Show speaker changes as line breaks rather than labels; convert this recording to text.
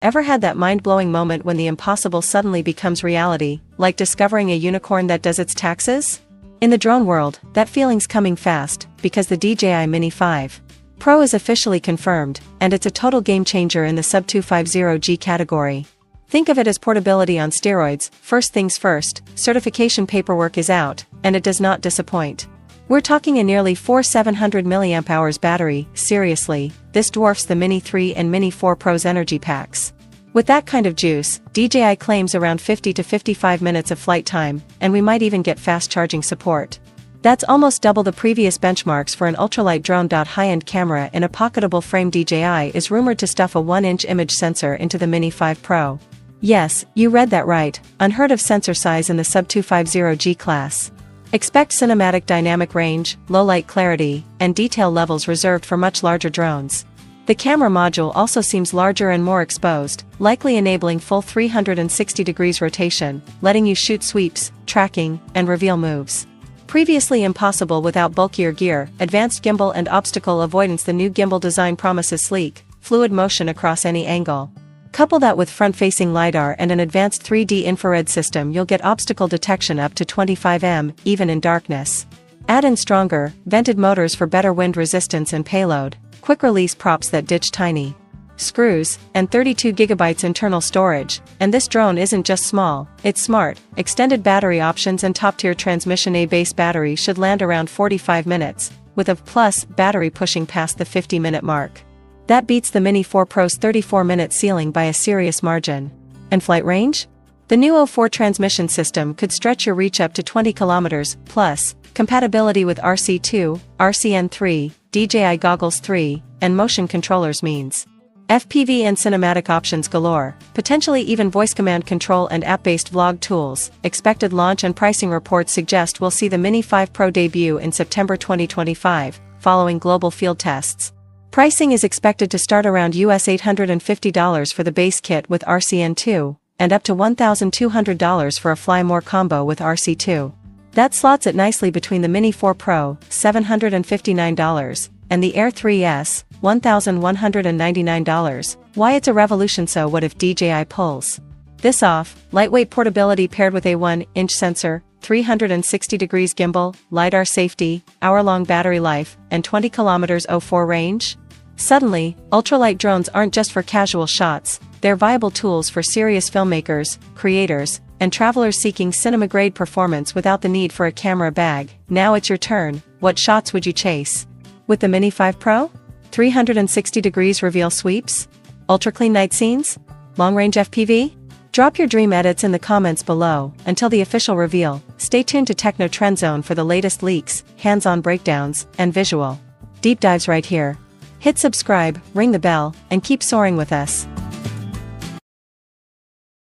Ever had that mind-blowing moment when the impossible suddenly becomes reality, like discovering a unicorn that does its taxes? In the drone world, that feeling's coming fast, because the DJI Mini 5 Pro is officially confirmed, and it's a total game-changer in the sub-250G category. Think of it as portability on steroids. First things first, certification paperwork is out, and it does not disappoint. We're talking a nearly 700 mAh battery. Seriously, this dwarfs the Mini 3 and Mini 4 Pro's energy packs. With that kind of juice, DJI claims around 50 to 55 minutes of flight time, and we might even get fast charging support. That's almost double the previous benchmarks for an ultralight drone. High-end camera in a pocketable frame. DJI is rumored to stuff a 1-inch image sensor into the Mini 5 Pro. Yes, you read that right, unheard of sensor size in the sub-250G class. Expect cinematic dynamic range, low light clarity, and detail levels reserved for much larger drones. The camera module also seems larger and more exposed, likely enabling full 360 degrees rotation, letting you shoot sweeps, tracking, and reveal moves. Previously impossible without bulkier gear, advanced gimbal and obstacle avoidance. The new gimbal design promises sleek, fluid motion across any angle. Couple that with front-facing LiDAR and an advanced 3D infrared system, you'll get obstacle detection up to 25 m, even in darkness. Add in stronger, vented motors for better wind resistance and payload, quick-release props that ditch tiny screws, and 32 GB internal storage, and this drone isn't just small, it's smart. Extended battery options and top-tier transmission. A base battery should land around 45 minutes, with a plus battery pushing past the 50-minute mark. That beats the Mini 4 Pro's 34-minute ceiling by a serious margin. And flight range? The new 04 transmission system could stretch your reach up to 20 km, plus compatibility with RC2, RCN3, DJI Goggles 3, and motion controllers means FPV and cinematic options galore, potentially even voice command control and app-based vlog tools. Expected launch and pricing reports suggest we'll see the Mini 5 Pro debut in September 2025, following global field tests. Pricing is expected to start around $850 for the base kit with RCN2, and up to $1,200 for a Fly More combo with RC2. That slots it nicely between the Mini 4 Pro, $759, and the Air 3S, $1,199. Why it's a revolution. So what if DJI pulls this off? Lightweight portability paired with a 1-inch sensor, 360 degrees gimbal, LiDAR safety, hour-long battery life, and 20 km 04 range? Suddenly, ultralight drones aren't just for casual shots, they're viable tools for serious filmmakers, creators, and travelers seeking cinema-grade performance without the need for a camera bag. Now it's your turn. What shots would you chase with the Mini 5 Pro? 360 degrees reveal sweeps? Ultra-clean night scenes? Long-range FPV? Drop your dream edits in the comments below. Until the official reveal, stay tuned to Techno Trend Zone for the latest leaks, hands-on breakdowns, and visual deep dives right here. Hit subscribe, ring the bell, and keep soaring with us.